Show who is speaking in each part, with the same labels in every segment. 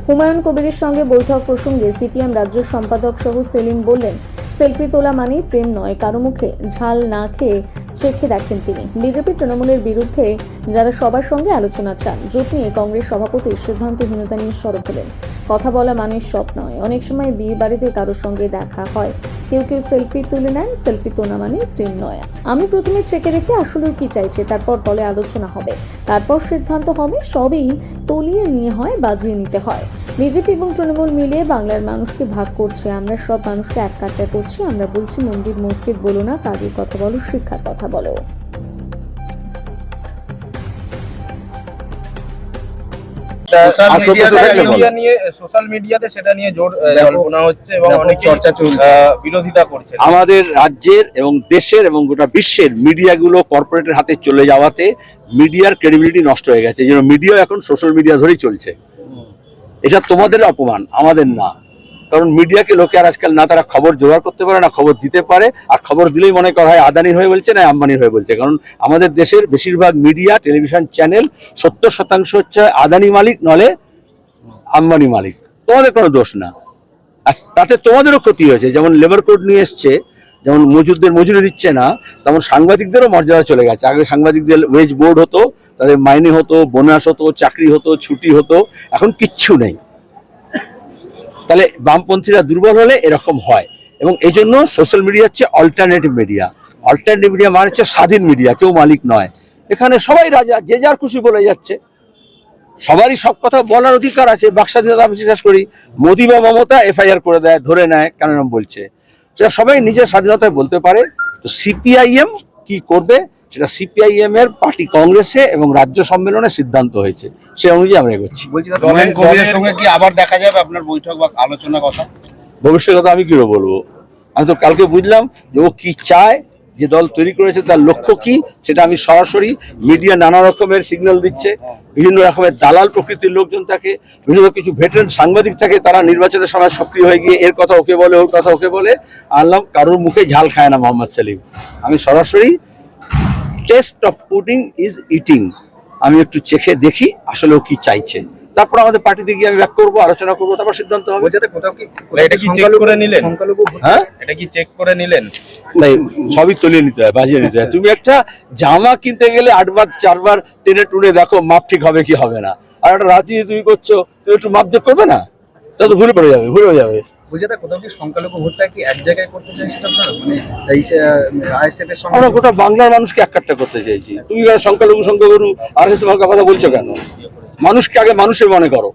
Speaker 1: হুমায়ুন কবিরের সঙ্গে বৈঠক প্রসঙ্গে সিপিএম রাজ্য সম্পাদক সহ সেলিম বললেন, সেলফি তোলা মানেই প্রেম নয়। কারো মুখে ঝাল না খেয়ে চেখে দেখেন তিনি। বিজেপি তৃণমূলের বিরুদ্ধে যারা সবার সঙ্গে আলোচনা চান, জোট নিয়ে কংগ্রেস সভাপতির সিদ্ধান্তহীনতা নিয়ে সরব হলেন। কথা বলা মানে সব নয়। অনেক সময় বিয়ে বাড়িতে কারোর সঙ্গে দেখা হয়, কেউ কেউ সেলফি তুলে নেন। সেলফি তোলা মানে প্রেম নয়। আমি প্রথমে চেকে রেখে আসলে কি চাইছে তারপর দলে আলোচনা হবে, তারপর সিদ্ধান্ত হবে। সবই তলিয়ে নিয়ে হয়, বাজিয়ে নিতে হয়। বিজেপি এবং তৃণমূল মিলিয়ে বাংলার মানুষকে ভাগ করছে। আমরা সব মানুষকে এক কাট্টা করছি। আমরা বলছি মন্দির মসজিদ বলো না, কাজের কথা বলো, শিক্ষার কথা বলো।
Speaker 2: সোশ্যাল মিডিয়াতে সেটা নিয়ে জোর জল্পনা হচ্ছে এবং অনেক চর্চা চলছে, বিরোধিতা করছে।
Speaker 3: আমাদের রাজ্যের এবং দেশের এবং গোটা বিশ্বের মিডিয়াগুলো কর্পোরেটের হাতে চলে যাওয়াতে মিডিয়ার ক্রেডিবিলিটি নষ্ট হয়ে গেছে। এই জন্য মিডিয়া এখন সোশ্যাল মিডিয়া ধরেই চলছে। এটা তোমাদের অপমান, আমাদের না। কারণ মিডিয়াকে লোকে আর আজকাল না তারা খবর জোগাড় করতে পারে না, খবর দিতে পারে। আর খবর দিলেই মনে করা হয় আদানি হয়ে বলছে না আম্বানি হয়ে বলছে। কারণ আমাদের দেশের বেশিরভাগ মিডিয়া, টেলিভিশন চ্যানেল 70% হচ্ছে আদানি মালিক, নলে আম্বানি মালিক। তোমাদের কোনো দোষ না। আর তাতে তোমাদেরও ক্ষতি হয়েছে। যেমন লেবার কোড নিয়ে এসছে, যেমন মজুরদের মজুরি দিচ্ছে না, তেমন সাংবাদিকদেরও মর্যাদা চলে গেছে। আগে সাংবাদিকদের ওয়েজ বোর্ড হতো, তাদের মাইনে হতো, বোনাস হতো, চাকরি হতো, ছুটি হতো। এখন কিচ্ছু নেই। তাহলে বামপন্থীরা দুর্বল হলে এরকম হয়। এবং এই জন্য সোশ্যাল মিডিয়া হচ্ছে অল্টারনেটিভ মিডিয়া। অল্টারনেটিভ মিডিয়া মানে হচ্ছে স্বাধীন মিডিয়া, কেউ মালিক নয়। এখানে সবাই রাজা, যে যার খুশি বলে যাচ্ছে। সবারই সব কথা বলার অধিকার আছে, বাক স্বাধীনতা আমি বিশ্বাস করি। মোদি বা মমতা এফআইআর করে দেয়, ধরে নেয়, কেন বলছে, সেটা সবাই নিজের স্বাধীনতায় বলতে পারে। তো সিপিআইএম কি করবে সেটা সিপিআইএম এর পার্টি কংগ্রেসে এবং রাজ্য সম্মেলনে সিদ্ধান্ত হয়েছে, সে অনুযায়ী আমরা এগোচ্ছি।
Speaker 2: হুমায়ুন কবিরের সঙ্গে কি আবার দেখা যাবে আপনার বৈঠক বা আলোচনা কথা?
Speaker 3: ভবিষ্যৎ কথা আমি কি বলবো? আমি তো কালকে বুঝলাম যে ও কি চায়, যে দল তৈরি করেছে তার লক্ষ্য কি, সেটা আমি সরাসরি মিডিয়া নানা রকমের সিগন্যাল দিচ্ছে। বিভিন্ন রকমের দালাল প্রকৃতির লোকজন থাকে, বিভিন্ন কিছু ভেটেরান সাংবাদিক থাকে, তারা নির্বাচনের সময় সক্রিয় হয়ে গিয়ে এর কথা ওকে বলে, ওর কথা ওকে বলে। আনলাম কারোর মুখে ঝাল খায় না মোহাম্মদ সেলিম। আমি সরাসরি test of pudding is eating, আমি একটু চেখে দেখি আসলে ও কি চাইছে। তারপর আমাদের পার্টিতে গিয়ে আমি ব্যাক করবো, আলোচনা করবো, তারপর সিদ্ধান্ত হবে।
Speaker 2: এটা কি চেক করে নিলেন? হ্যাঁ, এটা কি চেক করে নিলেন?
Speaker 3: সবই তলিয়ে নিতে হয়, বাজিয়ে নিতে হয়। তুমি একটা জামা কিনতে গেলে 8 বার 4 বার টেনে টুনে দেখো মাপ ঠিক হবে কি হবে না। আর একটা রাতে তুমি করছো, তুমি একটু মাপ দেখ করবে না, তা তো ভুলে পড়ে যাবে, ভুলে যাবে।
Speaker 2: কোথাও কি সংখ্যালঘু ভোটটা কি এক জায়গায় করতে চাইছেন আপনারা? মানে এই আইএসএফ এর সঙ্গে
Speaker 3: আমরা গোটা বাংলার মানুষকে এক কাট্টা করতে চাইছি। তুমি সংখ্যালঘু সংখ্যাগুরু আরএসএস কথা বলছো কেন? মানুষকে আগে মানুষের মনে করো।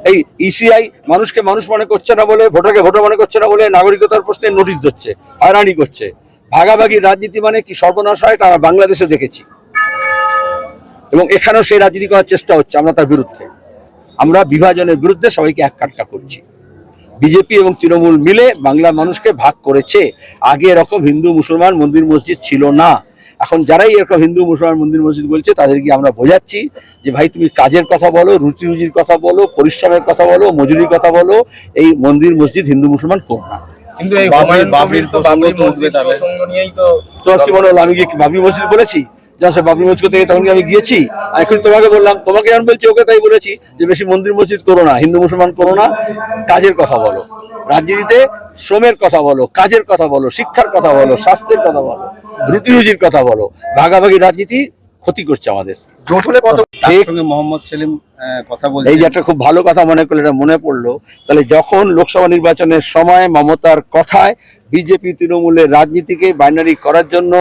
Speaker 3: এই ইসিআই মানুষকে মানুষ মনে করছে না বলে, ভোটারকে ভোটার মনে করছে না বলে নাগরিকতার প্রশ্নে নোটিশ দিচ্ছে, হয়রানি করছে। ভাগাভাগি রাজনীতি মানে কি সর্বনাশ হয়, আমরা বাংলাদেশে দেখেছি। এবং এখানেও সেই রাজনীতি করার চেষ্টা হচ্ছে। আমরা তার বিরুদ্ধে, আমরা বিভাজনের বিরুদ্ধে, সবাইকে এক কাট্টা করছি। বিজেপি এবং তৃণমূল মিলে বাংলার মানুষকে ভাগ করেছে। আগে এরকম হিন্দু মুসলমান মন্দির মসজিদ ছিল না। এখন যারাই এরকম হিন্দু মুসলমান মন্দির মসজিদ বলছে তাদেরকে আমরা বোঝাচ্ছি যে ভাই তুমি কাজের কথা বলো, রুটি রুজির কথা বলো, পরিশ্রমের কথা বলো, মজুরির কথা বলো। এই মন্দির মসজিদ হিন্দু মুসলমান করো না।
Speaker 2: কিন্তু এই বাবরি মসজিদ প্রসঙ্গ নিয়েই তো
Speaker 3: তোমার কি মনে হলো আমি কি বাবরি মসজিদ বলেছি? যখন বাবরি মসজিদ থেকে তখন আমি গিয়েছি। এখন তোমাকে বললাম, তোমাকে আমি বলছি, ওকে তাই বলেছি যে বেশি মন্দির মসজিদ করো না, হিন্দু মুসলমান করো না, কাজের কথা বলো। রাজনীতিতে শ্রমের কথা বলো, কাজের কথা বলো, শিক্ষার কথা বলো, স্বাস্থ্যের কথা বলো, রুটি রুজির কথা বলো। ভাগাভাগি রাজনীতি ক্ষতি করছে আমাদের।
Speaker 2: জোট হলে কত সঙ্গে মোহাম্মদ সেলিম কথা বলছেন।
Speaker 3: এই যে একটা খুব ভালো কথা মনে করলে, এটা মনে পড়লো। তাহলে যখন লোকসভা নির্বাচনের সময় মমতার কথায় বিজেপি তৃণমূলের রাজনীতিকে বাইনারি করার জন্য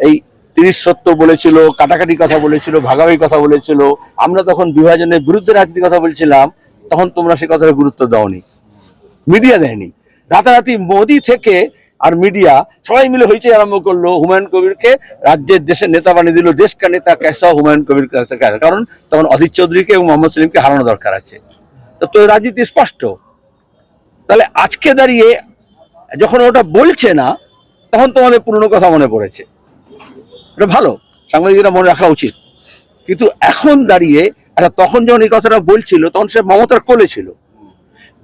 Speaker 3: এই 30-70 বলেছিল, কাটাকাটি কথা বলেছিল, ভাগাভাগি কথা বলেছিল, আমরা তখন বিভাজনের বিরুদ্ধে রাজনীতির কথা বলছিলাম, তখন তোমরা সে কথাটা গুরুত্ব দাওনি, মিডিয়া দেয়নি। রাতারাতি মোদি থেকে আর মিডিয়া সবাই মিলে হইচই আরম্ভ করলো, হুমায়ুন কবিরকে রাজ্যের দেশের নেতা বানিয়ে দিল। দেশ কা নেতা কেসা হুমায়ুন কবির, কারণ তখন অধীর চৌধুরীকে এবং মোহাম্মদ সেলিমকে হারানো দরকার আছে। তো রাজনীতি স্পষ্ট। তাহলে আজকে দাঁড়িয়ে যখন ওটা বলছে না, তখন তোমাদের পুরনো কথা মনে পড়েছে। এটা ভালো, সাংবাদিকরা মনে রাখা উচিত। কিন্তু এখন দাঁড়িয়ে তখন যখন এই কথাটা বলছিল, তখন সে মমতার কোলে ছিল।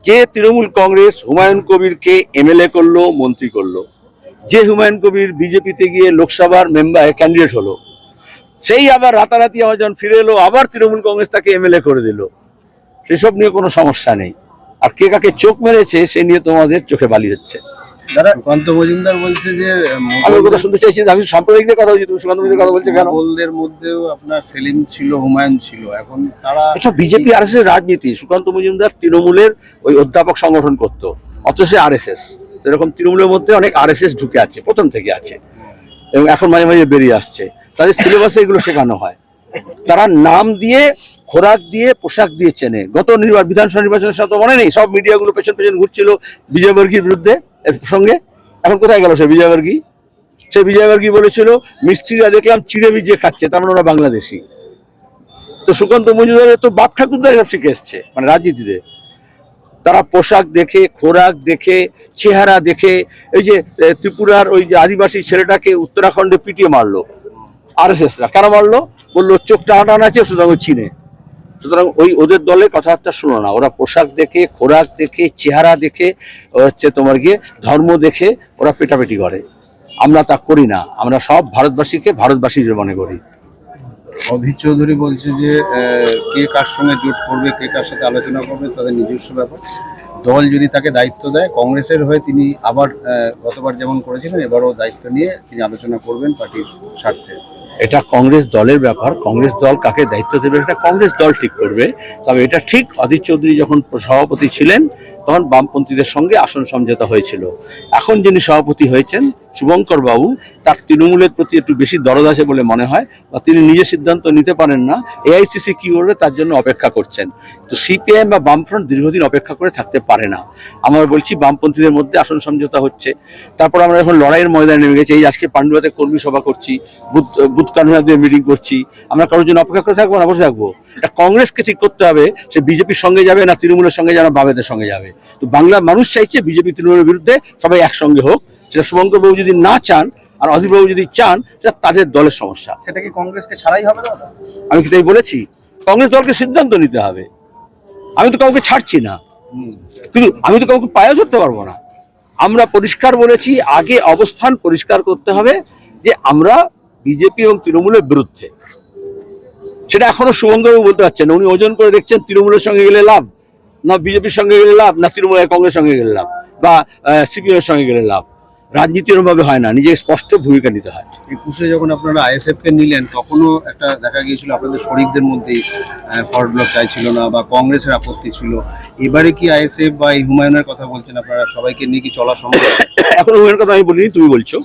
Speaker 3: যে তৃণমূল কংগ্রেস হুমায়ুন কবিরকে এমএলএ করলো, মন্ত্রী করলো, যে হুমায়ুন কবির বিজেপিতে গিয়ে লোকসভার মেম্বার ক্যান্ডিডেট হলো, সেই আবার রাতারাতি আবার যখন ফিরে এলো, আবার তৃণমূল কংগ্রেস তাকে এমএলএ করে দিল। সেসব নিয়ে কোনো সমস্যা নেই। আর কে কাকে চোখ মেরেছে সে নিয়ে তোমাদের চোখে বালি হচ্ছে।
Speaker 4: দাদা, সুকান্ত মজুমদার বলছে যে
Speaker 3: আমি ওর কথা শুনতে চাইছি, আমি সাম্প্রদায়িকদের কথা বলছি, তুমি সুকান্ত মজুমদারের কথা বলছো কেন?
Speaker 4: মোগলদের মধ্যেও আপনার সেলিম ছিল, হুমায়ুন ছিল, এখন তারা
Speaker 3: এটা বিজেপি আর এস এর রাজনীতি। সুকান্ত মজুমদার তৃণমূলের ওই অধ্যাপক সংগঠন করতো, অথচ আর এস এস। এরকম তৃণমূলের মধ্যে অনেক আর এস এস ঢুকে আছে, প্রথম থেকে আছে, এবং এখন মাঝে মাঝে বেরিয়ে আসছে। তাদের সিলেবাসে এগুলো শেখানো হয়। তারা নাম দিয়ে, খোরাক দিয়ে, পোশাক দিয়ে চেনে। গত বিধানসভা নির্বাচনের সাথে মনে নেই, সব মিডিয়াগুলো পেছন পেছন ঘুরছিল বিজয়বর্গীর বিরুদ্ধে এর সঙ্গে। এখন কোথায় গেল সে বিজয়বর্গী? সে বিজয়বর্গী বলেছিল মিস্ত্রিরা দেখলাম চিড়ে ভিজিয়ে খাচ্ছে, তার মানে ওরা বাংলাদেশি। তো সুকান্ত মজুমদারের তো বাপ ঠাকুরদার এসব শিখে এসছে, মানে রাজনীতিতে। তারা পোশাক দেখে, খোরাক দেখে, চেহারা দেখে। এই যে ত্রিপুরার ওই যে আদিবাসী ছেলেটাকে উত্তরাখণ্ডে পিটিয়ে মারলো আরএসএসরা, কেন মারলো? বললো চোখটা আটান আছে, সুতরাং চিনে। সুতরাং ওদের দলের কথাবার্তা শুনো না, ওরা পোশাক দেখে, খোরাক দেখে, চেহারা দেখে, হচ্ছে তোমার গিয়ে ধর্ম দেখে ওরা পেটাপেটি করে। আমরা তা করি না, আমরা সব ভারতবাসীকে ভারতবাসী মনে করি।
Speaker 4: অধীর চৌধুরী বলছে যে কে কার সঙ্গে জোট করবে, কে কার সাথে আলোচনা করবে তাদের নিজস্ব ব্যাপার। দল যদি তাকে দায়িত্ব দেয়, কংগ্রেসের হয়ে তিনি আবার গতবার যেমন করেছিলেন এবারও দায়িত্ব নিয়ে তিনি আলোচনা করবেন পার্টির স্বার্থে।
Speaker 3: এটা কংগ্রেস দলের ব্যাপার। কংগ্রেস দল কাকে দায়িত্ব দেবে এটা কংগ্রেস দল ঠিক করবে। তবে এটা ঠিক, অধীর চৌধুরী যখন সভাপতি ছিলেন তখন বামপন্থীদের সঙ্গে আসন সমঝোতা হয়েছিল। এখন যিনি সভাপতি হয়েছেন শুভঙ্কর বাবু, তার তৃণমূলের প্রতি একটু বেশি দরদ আছে বলে মনে হয়, বা তিনি নিজে সিদ্ধান্ত নিতে পারেন না। এআইসিসি কি করবে তার জন্য অপেক্ষা করছেন। তো সিপিআইএম বা বামফ্রন্ট দীর্ঘদিন অপেক্ষা করে থাকতে পারে না। আমরা বলছি বামপন্থীদের মধ্যে আসন সমঝোতা হচ্ছে, তারপর আমরা এখন লড়াইয়ের ময়দানে নেমে গেছি। এই আজকে পান্ডুয়াতে কর্মী সভা করছি, বুথ কনভেনারদের মিটিং করছি। আমরা কারোর জন্য অপেক্ষা করে থাকবো না, বসে থাকবো? এটা কংগ্রেসকে ঠিক করতে হবে, সে বিজেপির সঙ্গে যাবে না তৃণমূলের সঙ্গে যাবে না বামেদের সঙ্গে যাবে। তো বাংলার মানুষ চাইছে বিজেপি তৃণমূলের বিরুদ্ধে সবাই একসঙ্গে হোক। সেটা শুভঙ্কর বাবু যদি না চান আর অধীর বাবু যদি চান, সেটা তাদের দলের সমস্যা।
Speaker 2: সেটা কি কংগ্রেসকে ছাড়াই হবে না?
Speaker 3: আমি কি তাই বলেছি? কংগ্রেস দলকে সিদ্ধান্ত নিতে হবে। আমি তো কাউকে ছাড়ছি না, কিন্তু আমি তো কাউকে পায়েও ধরতে পারবো না। আমরা পরিষ্কার বলেছি, আগে অবস্থান পরিষ্কার করতে হবে যে আমরা বিজেপি এবং তৃণমূলের বিরুদ্ধে। সেটা এখনো শুভঙ্করবাবু বলতে পারছেন না। উনি ওজন করে দেখছেন তৃণমূলের সঙ্গে গেলে লাভ, না বিজেপির সঙ্গে গেলে লাভ, না তৃণমূলের কংগ্রেস সঙ্গে গেলে লাভ, বা সিপিএম এর সঙ্গে গেলে লাভ। রাজনীতি এরকমভাবে হয় না, নিজেকে স্পষ্ট ভূমিকা নিতে হয়।
Speaker 4: 21-এ যখন আপনারা আইএসএফ কে নিলেন তখনও একটা দেখা গিয়েছিল আপনাদের শরিকদের মধ্যেই ফরওয়ার্ড ব্লক চাইছিল না, বা কংগ্রেসের আপত্তি ছিল। এবারে কি আইএসএফ বা এই হুমায়ুনের কথা বলছেন, আপনারা সবাইকে নিয়ে কি চলা সম্ভব?
Speaker 3: এখন হুমায়ুনের কথা আমি বলিনি, তুমি বলছো।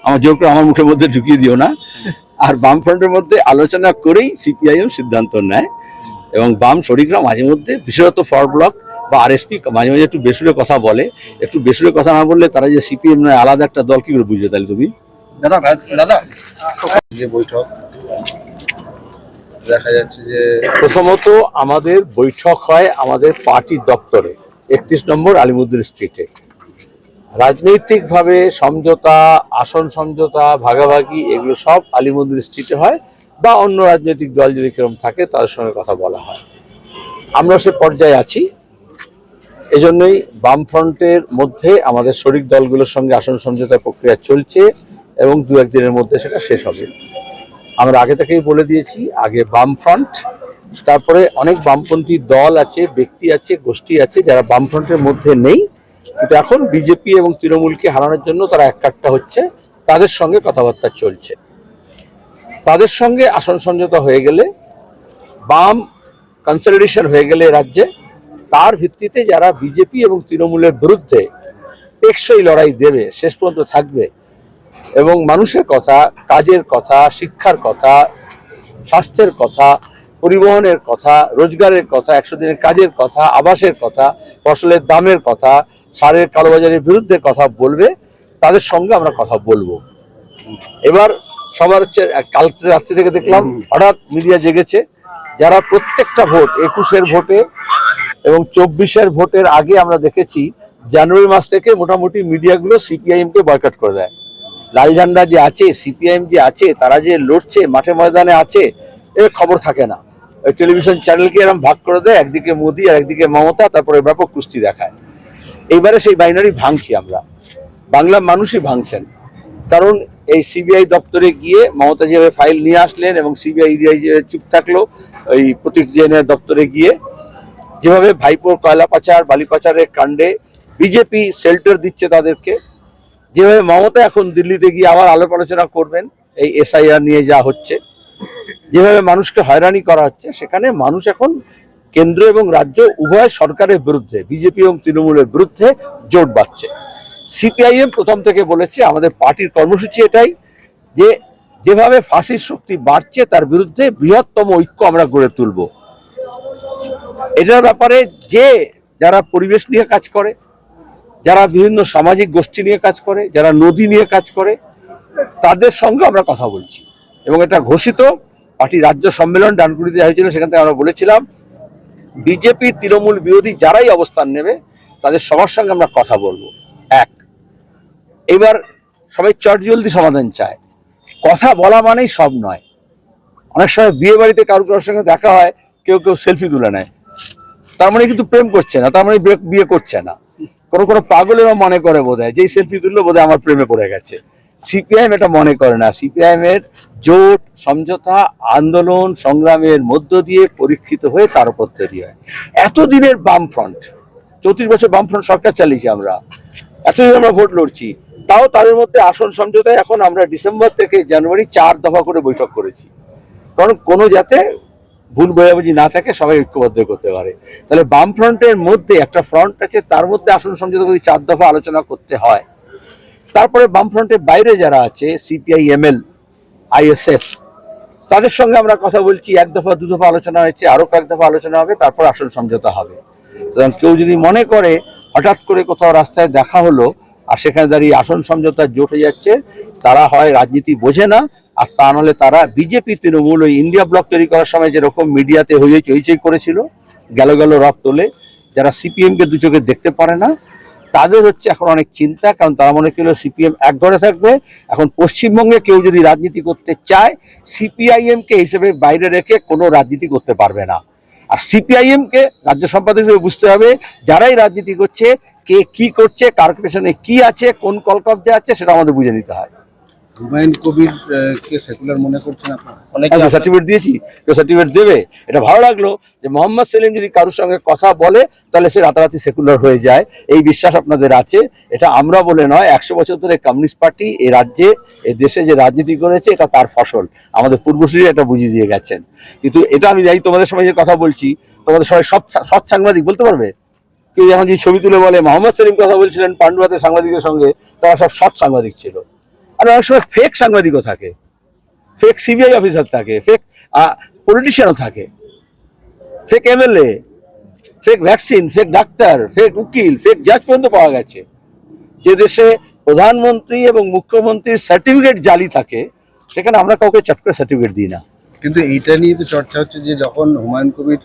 Speaker 3: আমার জোর করে আমার মুখের মধ্যে ঢুকিয়ে দিও না। আর বামফ্রন্টের মধ্যে আলোচনা করেই সিপিআইএম সিদ্ধান্ত নেয়, এবং বাম শরিকরা মাঝে মধ্যে, বিশেষত ফরওয়ার্ড ব্লক বা আরএসপি মাঝে মাঝে একটু বেসুরে কথা বলে। একটু বেসুরে কথা না বললে তারা যে সিপিএম নয় আলাদা একটা দল কি করে বুঝবে তাহলে তুমি?
Speaker 4: দাদা যে বৈঠক দেখা যাচ্ছে যে
Speaker 3: প্রথমত আমাদের বৈঠক হয় আমাদের পার্টি দপ্তরে 31 নম্বর আলিমুদ্দিন স্ট্রিটে। রাজনৈতিকভাবে সমঝোতা, আসন সমঝোতা, ভাগাভাগি এগুলো সব আলিমুদ্দিন স্ট্রিটে হয়, বা অন্য রাজনৈতিক দল যদি কেরম থাকে তাদের সঙ্গে কথা বলা হয়। আমরা সে পর্যায়ে আছি। এজন্যই বামফ্রন্টের মধ্যে আমাদের শরিক দলগুলোর সঙ্গে আসন সমঝোতার প্রক্রিয়া চলছে, এবং 2-1 দিনের মধ্যে সেটা শেষ হবে। আমরা আগে থেকেই বলে দিয়েছি, আগে বামফ্রন্ট, তারপরে অনেক বামপন্থী দল আছে, ব্যক্তি আছে, গোষ্ঠী আছে যারা বামফ্রন্টের মধ্যে নেই, কিন্তু এখন বিজেপি এবং তৃণমূলকে হারানোর জন্য তারা এককাট্টা হচ্ছে, তাদের সঙ্গে কথাবার্তা চলছে। তাদের সঙ্গে আসন সমঝোতা হয়ে গেলে, বাম কনসলিডেশন হয়ে গেলে রাজ্যে, তার ভিত্তিতে যারা বিজেপি এবং তৃণমূলের বিরুদ্ধে টেকসই লড়াই দেবে, শেষ পর্যন্ত থাকবে, এবং মানুষের কথা, কাজের কথা, শিক্ষার কথা, স্বাস্থ্যের কথা, পরিবহনের কথা, রোজগারের কথা, 100 দিনের কাজের কথা, আবাসের কথা, ফসলের দামের কথা, সারের কালোবাজারের বিরুদ্ধে কথা বলবে, তাদের সঙ্গে আমরা কথা বলবো। এবার সবার হচ্ছে, কালকে রাত্রি থেকে দেখলাম হঠাৎ মিডিয়া জেগেছে, যারা প্রত্যেকটা ভোট 21-এর ভোটে এবং 24-এর ভোটের আগে আমরা দেখেছি জানুয়ারি মাস থেকে মোটামুটি মিডিয়াগুলো সিপিআইএম কে বয়কট করে দেয়। লাল ঝান্ডা যে আছে, সিপিআইএম যে আছে, তারা যে লড়ছে, মাঠে ময়দানে আছে, এর খবর থাকে না। ওই টেলিভিশন চ্যানেলকে এরকম ভাগ করে দেয়, একদিকে মোদি আর একদিকে মমতা, তারপরে ব্যাপক কুস্তি দেখায়। এইবারে সেই বাইনারি ভাঙছি আমরা, বাংলা মানুষই ভাঙছেন। কারণ এই সিবিআই দপ্তরে গিয়ে মমতা যেভাবে ফাইল নিয়ে আসলেন, এবং সিবিআই চুপ থাকলো, ওই প্রতীক জৈনের দপ্তরে গিয়ে যেভাবে ভাইপোর কয়লা পাচার বালি পাচারের কাণ্ডে বিজেপি শেল্টার দিচ্ছে তাদেরকে, যেভাবে মমতা এখন দিল্লিতে গিয়ে আবার আলাপ আলোচনা করবেন এই এসআইআর নিয়ে যা হচ্ছে, যেভাবে মানুষকে হয়রানি করা হচ্ছে, সেখানে মানুষ এখন কেন্দ্র এবং রাজ্য উভয় সরকারের বিরুদ্ধে, বিজেপি এবং তৃণমূলের বিরুদ্ধে জোট বাঁধছে। সিপিআইএম প্রথম থেকে বলেছে, আমাদের পার্টির কর্মসূচি এটাই যে যেভাবে ফাঁসির শক্তি বাড়ছে তার বিরুদ্ধে বৃহত্তম ঐক্য আমরা গড়ে তুলব। এটার ব্যাপারে যে যারা পরিবেশ নিয়ে কাজ করে, যারা বিভিন্ন সামাজিক গোষ্ঠী নিয়ে কাজ করে, যারা নদী নিয়ে কাজ করে, তাদের সঙ্গে আমরা কথা বলছি এবং এটা ঘোষিত। পার্টি রাজ্য সম্মেলন ডানকুনিতে হয়েছিল, সেখান থেকে আমরা বলেছিলাম বিজেপি তৃণমূল বিরোধী যারাই অবস্থান নেবে তাদের সবার সঙ্গে আমরা কথা বলবো। এক, এবার সবাই চটজলদি সমাধান চায়, কথা বলা মানেই সব নয়। অনেক সময় বিয়ে বাড়িতে কারোর সঙ্গে দেখা হয়, কেউ কেউ সেলফি তুলে নেয়, তার মানে কিন্তু প্রেম করছে না, তার মানে বিয়ে করছে না। কোনো পাগলেরও মনে করে বোধহয় যেই সেলফি তুললো বোধহয় আমার প্রেমে পড়ে গেছে। সিপিআইএম এটা মনে করে না। সিপিআইএম এর জোট, সমঝোতা, আন্দোলন সংগ্রামের মধ্য দিয়ে পরীক্ষিত হয়ে তার উপর তৈরি হয়। এতদিনের বামফ্রন্ট, 34 বছর বামফ্রন্ট সরকার চালিয়েছি আমরা, এতদিন আমরা ভোট লড়ছি, তাও তাদের মধ্যে আসন সমঝোতায় এখন আমরা ডিসেম্বর থেকে জানুয়ারি 4 দফা করে বৈঠক করেছি, কারণ কোনো যাতে ভুল বোঝাবুঝি না থাকে, সবাই ঐক্যবদ্ধ করতে পারে। তাহলে বামফ্রন্টের মধ্যে একটা ফ্রন্ট আছে, তার মধ্যে আসন সমঝোতা করে 4 দফা আলোচনা করতে হয়। তারপরে বামফ্রন্টের বাইরে যারা আছে, সিপিআইএমএল, আইএসএফ, তাদের সঙ্গে আমরা কথা বলছি। 1 দফা 2 দফা আলোচনা হয়েছে, আরো কয়েক দফা আলোচনা হবে, তারপর আসন সমঝোতা হবে। সুতরাং কেউ যদি মনে করে হঠাৎ করে কোথাও রাস্তায় দেখা হলো আর সেখানে দাঁড়িয়ে আসন সমঝোতা জোট হয়ে যাচ্ছে, তারা হয় রাজনীতি বোঝে না, আর তা নাহলে তারা বিজেপি তৃণমূল ওই ইন্ডিয়া ব্লক তৈরি করার সময় যেরকম মিডিয়াতে হইচই করেছিল, গেল রব তোলে, যারা সিপিএম কে দু চোখে দেখতে পারে না, তাদের হচ্ছে এখন অনেক চিন্তা, কারণ তারা মনে করলো সিপিএম এক ঘরে থাকবে। এখন পশ্চিমবঙ্গে কেউ যদি রাজনীতি করতে চায়, সিপিআইএম কে হিসেবে বাইরে রেখে কোনো রাজনীতি করতে পারবে না। আর সিপিআইএম কে রাজ্য সম্পাদক হিসেবে বুঝতে হবে, যারাই রাজনীতি করছে কে কি করছে, কার পেছনে কি আছে, কোন কলকব্জা আছে, সেটা আমাদের বুঝে নিতে হয়।
Speaker 4: হুমায়ুন কবির কে সেকুলার মনে করছেন আপনারা?
Speaker 2: অনেকে
Speaker 3: সার্টিফিকেট দিয়েছি, কেউ সার্টিফিকেট দেবে। এটা ভালো লাগলো যে মোহাম্মদ সেলিম যদি কারোর সঙ্গে কথা বলে তাহলে সে রাতারাতি সেকুলার হয়ে যায়, এই বিশ্বাস আপনাদের আছে। এটা আমরা বলে নয়, 100 বছর ধরে কমিউনিস্ট পার্টি এই রাজ্যে, এই দেশে যে রাজনীতি করেছে, এটা তার ফসল। আমাদের পূর্বসূরি এটা বুঝিয়ে দিয়ে গেছেন। কিন্তু এটা আমি যাই, তোমাদের সঙ্গে যে কথা বলছি, তোমাদের সবাই সৎ সাংবাদিক বলতে পারবে? কেউ যখন যে ছবি তুলে বলে মোহাম্মদ সেলিম কথা বলছিলেন পান্ডুয়াতে সাংবাদিকের সঙ্গে, তারা সব সৎ সাংবাদিক ছিল। আর অনেক সময় ফেক সাংবাদিকও থাকে, ফেক সিবিআই অফিসার থাকে, ফেক পলিটিশিয়ানও থাকে, fake MLA, fake vaccine, fake doctor, fake উকিল, ফেক জাজ পর্যন্ত পাওয়া গেছে। যে দেশে প্রধানমন্ত্রী এবং মুখ্যমন্ত্রীর সার্টিফিকেট জালি থাকে, সেখানে আমরা কাউকে চট করে সার্টিফিকেট দিই না।
Speaker 4: কিন্তু এইটা নিয়ে তো চর্চা হচ্ছে যে যখন হুমায়ুন কবির